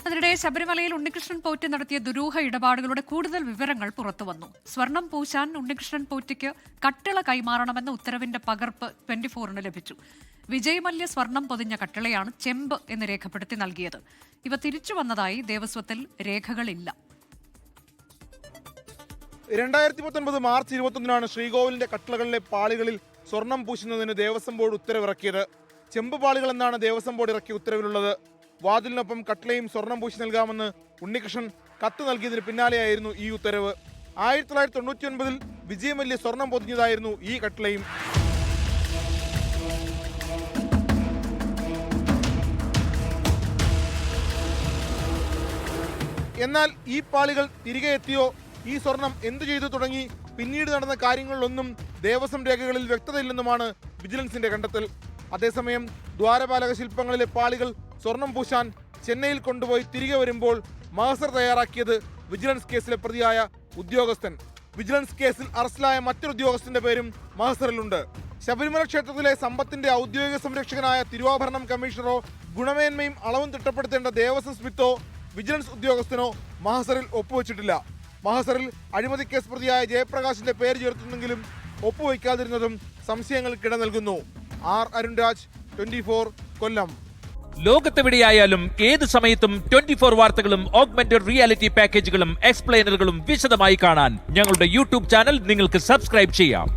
അതിനിടെ ശബരിമലയിൽ ഉണ്ണികൃഷ്ണൻ പോറ്റി നടത്തിയ ദുരൂഹ ഇടപാടുകളുടെ കൂടുതൽ വിവരങ്ങൾ പുറത്തുവന്നു. സ്വർണം പൂശാൻ ഉണ്ണികൃഷ്ണൻ പോറ്റിക്ക് കട്ടിള കൈമാറണമെന്ന ഉത്തരവിന്റെ പകർപ്പ് 24-ന് ലഭിച്ചു. വിജയ് മല്യ സ്വർണം പൊതിഞ്ഞ കട്ടിളയാണ് ചെമ്പ് എന്ന് രേഖപ്പെടുത്തി നൽകിയത്. ഇവ തിരിച്ചു വന്നതായി ദേവസ്വത്തിൽ രേഖകളില്ല. 2019 മാർച്ച് 21-നാണ് ശ്രീകോവിലിന്റെ കട്ടിളകളിലെ പാളികളിൽ സ്വർണം പൂശുന്നതിന് ദേവസ്വം ബോർഡ് ഉത്തരവിറക്കിയത്. ചെമ്പ് പാളികൾ എന്നാണ് ദേവസ്വം ബോർഡ് ഇറക്കിയ ഉത്തരവിലുള്ളത്. വാതിലിനൊപ്പം കട്ടിളയും സ്വർണം പൂശി നൽകാമെന്ന് ഉണ്ണികൃഷ്ണൻ കത്ത് നൽകിയതിന് പിന്നാലെയായിരുന്നു ഈ ഉത്തരവ്. 1999-ൽ വിജയ് മല്യ സ്വർണം പൊതിഞ്ഞതായിരുന്നു ഈ കട്ടിളയും. എന്നാൽ ഈ പാളികൾ തിരികെ എത്തിയോ, ഈ സ്വർണം എന്തു ചെയ്തു തുടങ്ങി, പിന്നീട് നടന്ന കാര്യങ്ങളിലൊന്നും ദേവസ്വം രേഖകളിൽ വ്യക്തതയില്ലെന്നുമാണ് വിജിലൻസിന്റെ കണ്ടെത്തൽ. അതേസമയം ദ്വാരപാലക ശില്പങ്ങളിലെ പാളികൾ സ്വർണം പൂശാൻ ചെന്നൈയിൽ കൊണ്ടുപോയി തിരികെ വരുമ്പോൾ മഹസർ തയ്യാറാക്കിയത് വിജിലൻസ് കേസിലെ പ്രതിയായ ഉദ്യോഗസ്ഥൻ. വിജിലൻസ് കേസിൽ അറസ്റ്റിലായ മറ്റൊരു ഉദ്യോഗസ്ഥന്റെ പേരും മഹസറിലുണ്ട്. ശബരിമല ക്ഷേത്രത്തിലെ സമ്പത്തിന്റെ ഔദ്യോഗിക സംരക്ഷകനായ തിരുവാഭരണം കമ്മീഷണറോ ഗുണമേന്മയും അളവും തിട്ടപ്പെടുത്തേണ്ട ദേവസ്വം സ്മിത്തോ വിജിലൻസ് ഉദ്യോഗസ്ഥനോ മഹസറിൽ ഒപ്പുവെച്ചിട്ടില്ല. മഹസറിൽ അഴിമതി കേസ് പ്രതിയായ ജയപ്രകാശിന്റെ പേര് ചേർത്തുന്നെങ്കിലും ഒപ്പുവയ്ക്കാതിരുന്നതും സംശയങ്ങൾക്കിട നൽകുന്നു. ആർ അരുൺരാജ്, 24 കൊല്ലം. ലോകത്തെവിടെയായാലും ഏത് സമയത്തും 24 വാർത്തകളും ഓഗ്മെന്റഡ് റിയാലിറ്റി പാക്കേജുകളും എക്സ്പ്ലെയിനറുകളും വിശദമായി കാണാൻ ഞങ്ങളുടെ യൂട്യൂബ് ചാനൽ നിങ്ങൾക്ക് സബ്സ്ക്രൈബ് ചെയ്യാം.